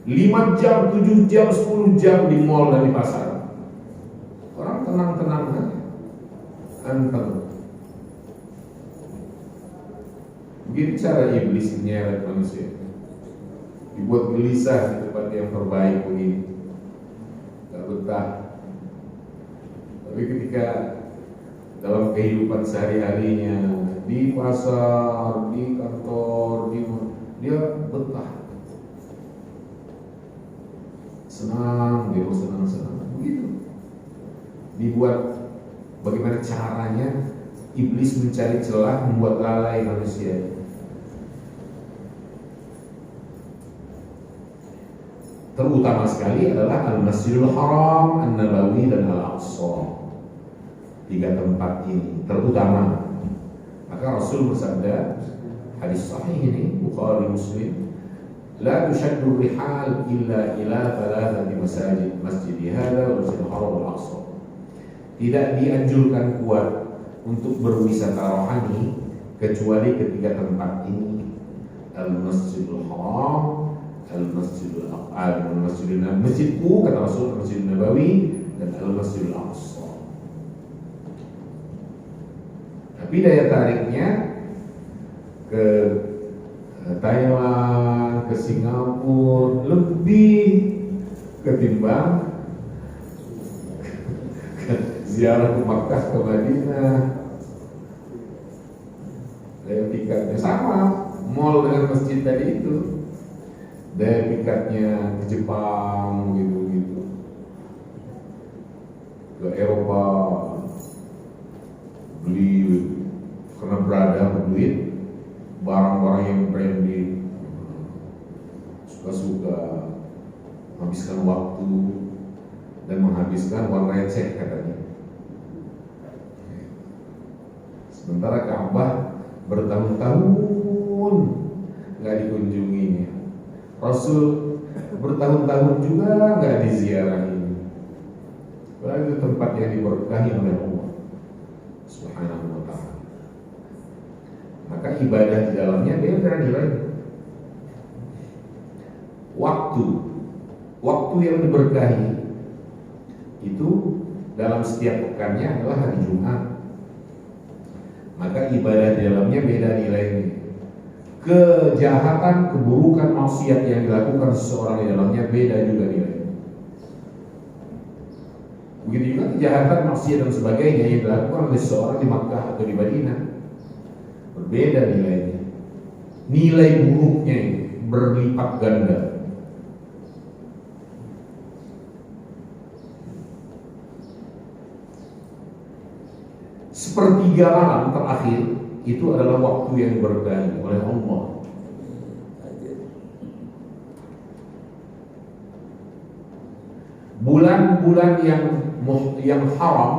5 jam, 7 jam, 10 jam di mall dan di pasar, orang tenang-tenang aja, anteng. Begitu cara iblis menyeret manusia, dibuat gelisah di tempat yang terbaik begini, tak betah. Tapi ketika dalam kehidupan sehari-harinya di pasar, di kantor, dia betah, senang, dia senang-senang. Begitu. Dibuat bagaimana caranya iblis mencari celah membuat lalai manusia. Terutama sekali adalah Al-Masjidil Haram, An-Nabawi dan Al-Aqsa. 3 tempat ini terutama. Maka Rasul bersabda, hadis sahih ini Bukhari Muslim, la tushaddu rihal illa ila thalathati masajid, masjid hadza wal Masjidil Haram wal Aqsa. Tidak dianjurkan kuat untuk berwisata rohani kecuali ketiga tempat ini, Al-Masjidil Haram, Al-Masjidil Aqsa, Al-Masjidil Nabawi, masjidku kata Rasul, Al-Masjidil Nabawi dan Al-Masjidil Aqsa. Tapi daya tariknya ke Thailand, ke Singapura lebih ketimbang ziarah ke Makkah, ke Madinah. Daya pikatnya sama, mall dengan masjid tadi itu. Daya pikatnya ke Jepang gitu-gitu, ke Eropa, beli karena berada berduit barang-barang yang branded, suka-suka menghabiskan waktu dan menghabiskan uang receh katanya. Sementara Ka'bah bertahun-tahun nggak dikunjunginya, Rasul bertahun-tahun juga nggak diziarahi. Padahal itu tempat yang diberkahi oleh Allah Subhanahu wa ta'ala. Maka ibadah di dalamnya beda nilainya. Waktu yang diberkahi itu dalam setiap pekannya adalah hari Jumat. Maka ibadah di dalamnya beda nilainya. Kejahatan, keburukan, maksiat yang dilakukan seseorang di dalamnya beda juga nilainya. Begitu juga kejahatan, maksiat dan sebagainya yang dilakukan oleh seseorang di Makkah atau di Madinah, berbeda nilainya. Nilai buruknya berlipat ganda. sepertiga malam terakhir itu adalah waktu yang berkahi oleh Allah. Bulan-bulan yang haram,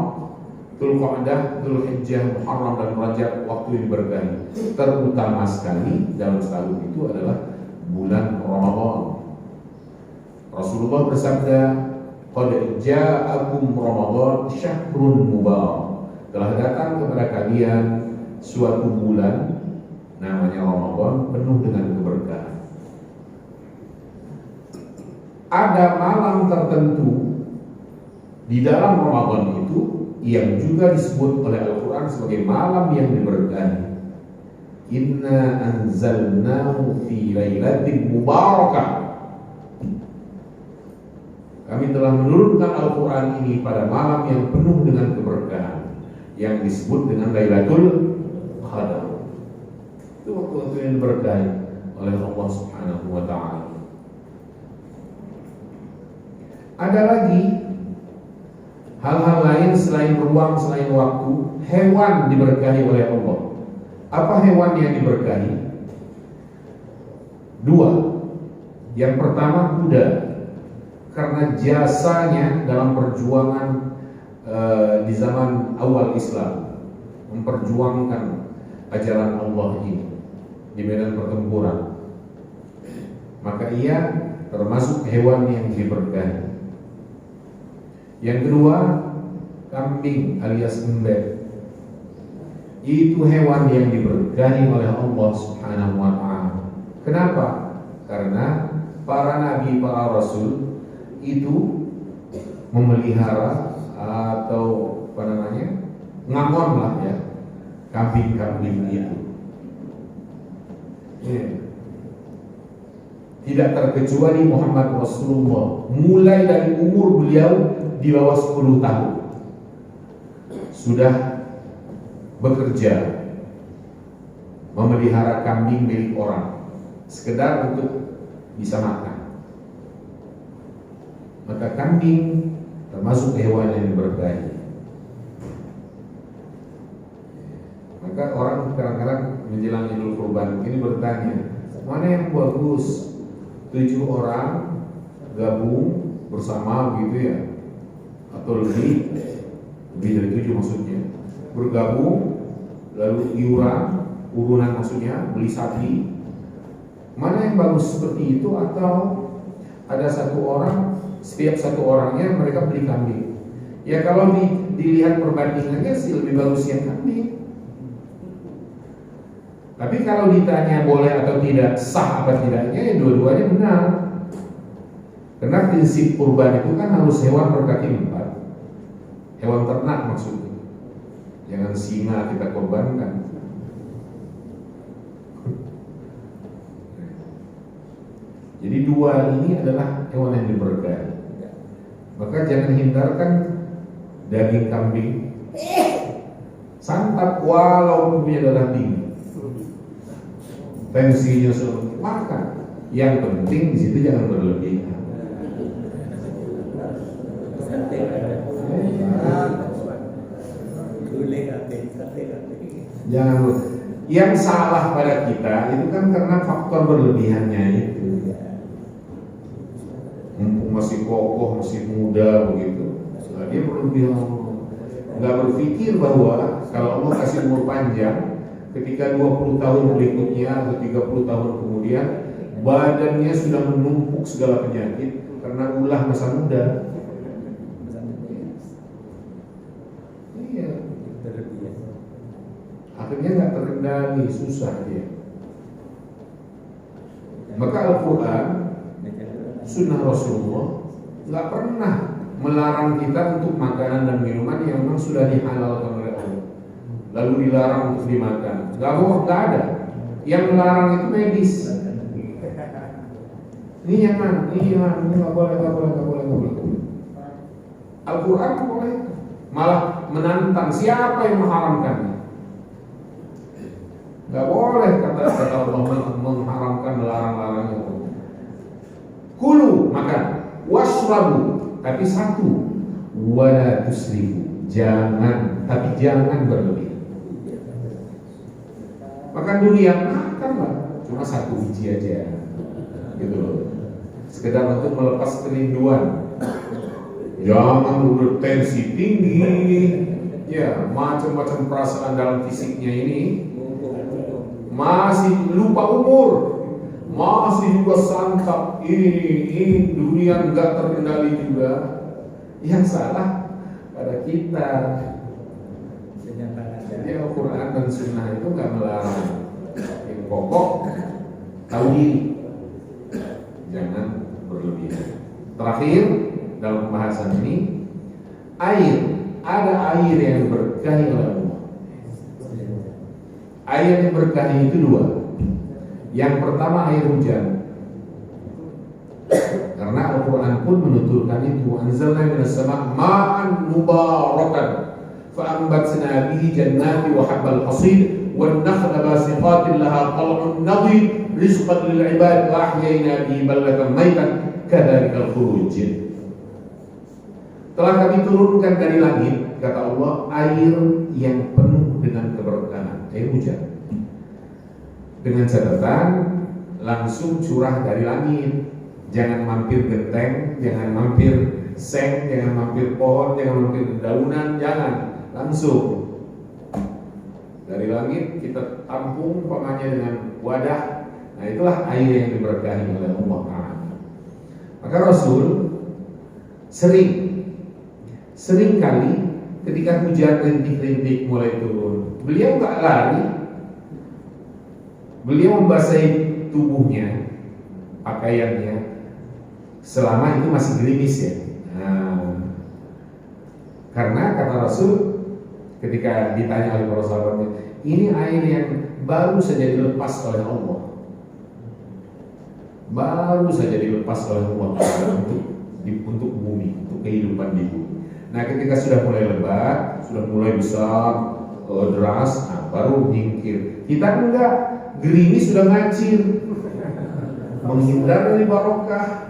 Dzulqa'dah, Dzulhijjah, Muharram dan Rajab, waktu yang berkahi. Terutama sekali dalam setahun itu adalah bulan Ramadan. Rasulullah bersabda, "Qad ja'akum Ramadan syahrun mubarak." Telah datang kepada kalian suatu bulan namanya Ramadan penuh dengan keberkahan. Ada malam tertentu di dalam Ramadan itu yang juga disebut oleh Al-Quran sebagai malam yang diberkahi. Inna anzalnahu fi lailatin mubarakah. Kami telah menurunkan Al-Quran ini pada malam yang penuh dengan keberkahan yang disebut dengan Lailatul Qadar. Itu waktu-waktu yang diberkahi oleh Allah Subhanahu wa ta'ala. Ada lagi hal-hal lain selain ruang, selain waktu. Hewan diberkahi oleh Allah. Apa hewan yang diberkahi? Dua. Yang pertama kuda, karena jasanya dalam perjuangan di zaman awal Islam, memperjuangkan ajaran Allah ini di medan pertempuran, maka ia termasuk hewan yang diberkahi. Yang kedua, kambing alias embek. Itu hewan yang diberkahi oleh Allah Subhanahu wa ta'ala. Kenapa? Karena para nabi, para rasul itu memelihara atau apa namanya, ngamon lah ya, kambing-kambing itu. Tidak terkecuali Muhammad Rasulullah, mulai dari umur beliau di bawah 10 tahun sudah bekerja memelihara kambing milik orang sekedar untuk bisa makan. Maka kambing termasuk hewan yang diberkahi. Maka orang kadang-kadang menjelang Idul Kurban ini bertanya, mana yang bagus? 7 orang gabung bersama gitu ya, atau lebih dari 7 maksudnya, bergabung lalu urunan maksudnya beli sapi. Mana yang bagus, seperti itu atau ada satu orang, setiap satu orangnya mereka beli kambing? Ya kalau dilihat perbandingannya sih lebih bagus yang kambing. Tapi kalau ditanya boleh atau tidak, sah apa tidaknya, ya dua-duanya benar. Karena prinsip kurban itu kan harus hewan berkaki 4, hewan ternak maksudnya. Jangan singa kita korbankan. Jadi dua ini adalah hewan yang diberkahi. Maka jangan hindarkan daging kambing. Santap walaupun punya darah tinggi, tensinya sudah makan. Yang penting di situ jangan berlebihan. Jangan. Yang salah pada kita itu kan karena faktor berlebihannya itu. Mumpung masih kokoh, masih muda begitu, dia berlebihan. Nggak berpikir bahwa kalau Allah kasih umur panjang, ketika 20 tahun berikutnya atau 30 tahun kemudian badannya sudah menumpuk segala penyakit karena ulah masa muda. Iya. Akhirnya nggak terkendali, susah dia. Maka Al-Quran, Sunnah Rasulullah nggak pernah melarang kita untuk makanan dan minuman yang memang sudah dihalalkan oleh Allah, lalu dilarang untuk dimakan. Nggak ada. Yang melarang itu medis. Ini jangan, ini nggak boleh. Al-Quran boleh, malah menantang siapa yang mengharamkannya. Nggak boleh kata Allah mengharamkan, melarang-larang itu. Kulu, makan, washrabu, tapi satu, wala tusrifu, Jangan, tapi jangan berlebihan. Makan durian, makanlah, cuma 1 biji aja, gitu loh. Sekedar untuk melepas kerinduan. Jangan udah tensi tinggi, ya macam-macam perasaan dalam fisiknya ini, masih lupa umur, masih juga santap ini durian nggak terkendali juga. Yang salah pada kita. Jadi Al-Quran dan Sunnah itu nggak melarang. Yang pokok tahu diri, jangan berlebihan. Terakhir dalam pembahasan ini, air, ada air yang berkahi oleh Allah. Air yang berkahi itu 2. Yang pertama air hujan. Karena Al-Quran pun menuturkan itu, anzalna minas sama' ma'an mubarakan fa'ambatsna bihi jannati wa habbal hasid wan nakhla basiqatin laha tal'un nadid rizqan lil ibad wa ahyayna bihi baldatan maitan kadzalikal khuruj. Telah kami turunkan dari langit, kata Allah, air yang penuh dengan keberkahan, air hujan. Dengan catatan langsung curah dari langit. Jangan mampir genteng, jangan mampir seng, jangan mampir pohon, jangan mampir dedaunan, jangan, langsung dari langit kita tampung umpamanya dengan wadah. Nah itulah air yang diberkahi oleh Allah Ta'ala. Maka Rasul sering kali ketika hujan rintik-rintik mulai turun, beliau nggak lari, beliau membasahi tubuhnya, pakaiannya, selama itu masih gerimis ya. Karena kata Rasul ketika ditanya oleh para sahabatnya, ini air yang baru saja dilepas oleh Allah, baru saja dilepas oleh Allah untuk bumi, untuk kehidupan di bumi. Nah ketika sudah mulai lebat, sudah mulai besar, deras, baru nyingkir. Kita enggak, gerimis sudah ngacir, menghindar dari barokah.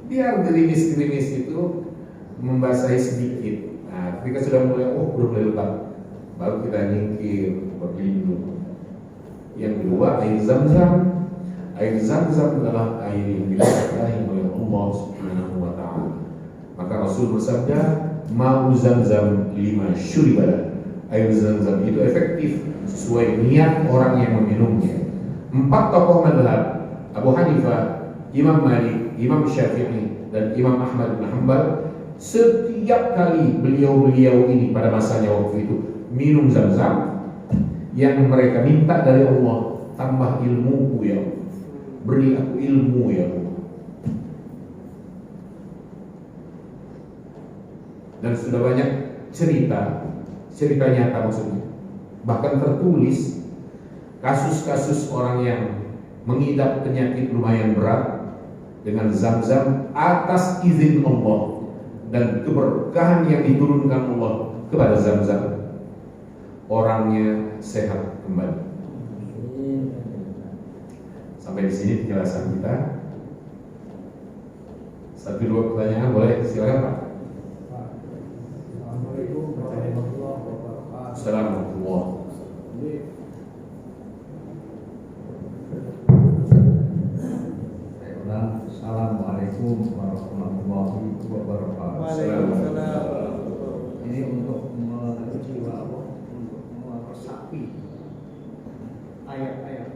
Biar gerimis-gerimis itu membasahi sedikit. Nah, ketika sudah mulai, udah mulai lebat, baru kita nyingkir, berlindung. Yang kedua, air Zam-Zam. Air Zam-Zam adalah air yang diberkahi oleh Allah Subhanahu wa Ta'ala. Maka Rasul bersabda, ma'u Zam-Zam lima syuribala. Air Zam-Zam itu efektif sesuai niat orang yang meminumnya. 4 tokoh mazhab, Abu Hanifah, Imam Malik, Imam Syafi'i, dan Imam Ahmad bin Hanbal, setiap kali beliau-beliau ini pada masanya waktu itu minum Zam-Zam, yang mereka minta dari Allah, tambah ilmuku ya Allah, beri aku ilmu ya Allah. Dan sudah banyak cerita nyata maksudnya, bahkan tertulis kasus-kasus orang yang mengidap penyakit lumayan berat dengan Zam-Zam atas izin Allah dan keberkahan yang diturunkan Allah kepada Zam-Zam, orangnya sehat kembali. Sampai di sini penjelasan kita. 1-2 pertanyaan boleh, silakan Pak. Assalamualaikum warahmatullahi wabarakatuh. Assalamualaikum. Assalamualaikum warahmatullahi wabarakatuh. Waalaikumsalam. Ini untuk untuk meresapi ayat-ayat,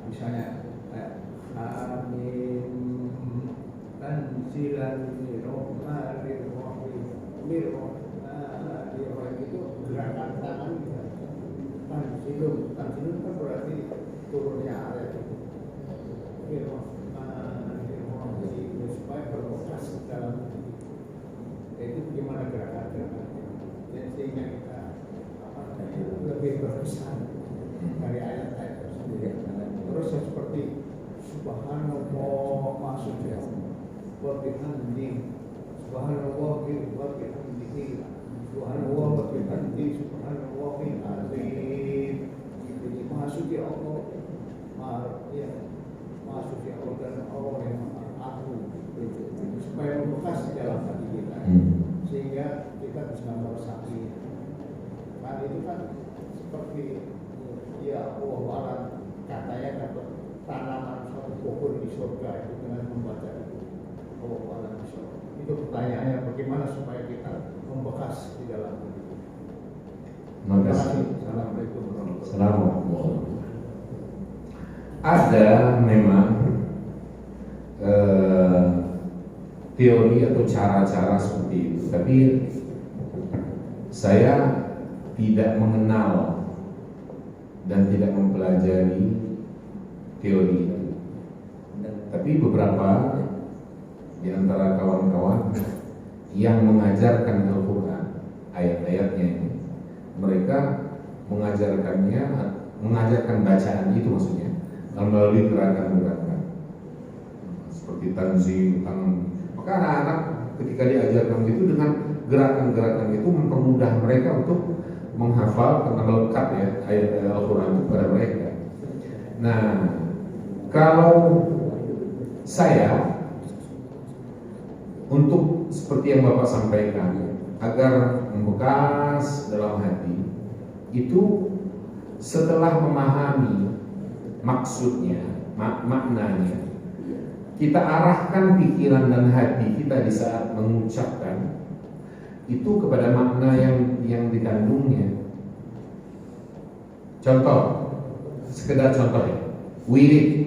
misalnya ayat Amin tanzilan mirrohmanir rahim itu gerakan tangan tanzilun kan berarti turunnya ayat itu supaya berbekas dalam itu gimana gerakan-gerakannya, jadi sehingga kita lebih berkesan dari ayat-ayat tersebut. Terus seperti Subhanallah maksudnya wa bihamdihi, Subhanallah wa bihamdihi, Subhanallah wa bihamdihi, Subhanallahil azim. Jadi maksudnya Allah, maksudnya Allah dan Allah yang agung, supaya membekas di dalam hati kita. kita bisa meresapi. Kan itu kan seperti ya Allah alam katanya dapat tanaman suatu pohon di surga itu dengan membaca itu. Allah alam itu pertanyaannya bagaimana supaya kita membekas di dalam itu. Terima kasih. Assalamualaikum warahmatullahi wabarakatuh. Assalamualaikum. Ada memang teori atau cara-cara seperti itu, tapi saya tidak mengenal dan tidak mempelajari teori itu. Tapi beberapa di antara kawan-kawan yang mengajarkan Al-Quran, ayat-ayatnya ini, mereka mengajarkan bacaan itu maksudnya melalui gerakan-gerakan seperti tanzim, maka anak-anak ketika diajarkan itu dengan gerakan-gerakan itu mempermudah mereka untuk menghafal karena melekat ya ayat-ayat Al-Quran itu kepada mereka. Nah, kalau saya untuk seperti yang Bapak sampaikan agar membekas dalam hati itu setelah memahami maksudnya, maknanya, kita arahkan pikiran dan hati kita di saat mengucapkan itu kepada makna yang dikandungnya. Contoh, sekedar contoh ya, wirid.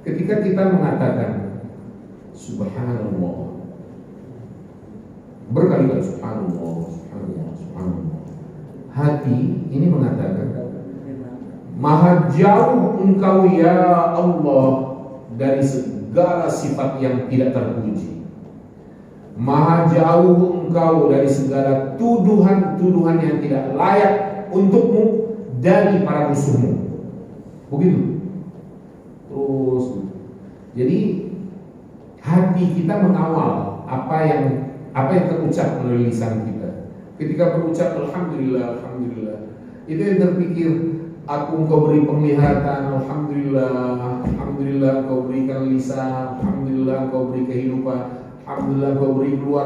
Ketika kita mengatakan Subhanallah berkali-kali Subhanallah, Subhanallah, Subhanallah, hati ini mengatakan maha jauh engkau ya Allah dari segala sifat yang tidak terpuji. Maha jauh engkau dari segala tuduhan-tuduhan yang tidak layak untukmu dari para musuhmu. Begitu. Terus, jadi hati kita mengawal apa yang terucap melalui lisan kita. Ketika berucap Alhamdulillah, Alhamdulillah, itu yang terpikir, aku engkau beri penglihatan, Alhamdulillah, Alhamdulillah engkau berikan lisan, Alhamdulillah engkau beri kehidupan, Alhamdulillah engkau beri keluarga.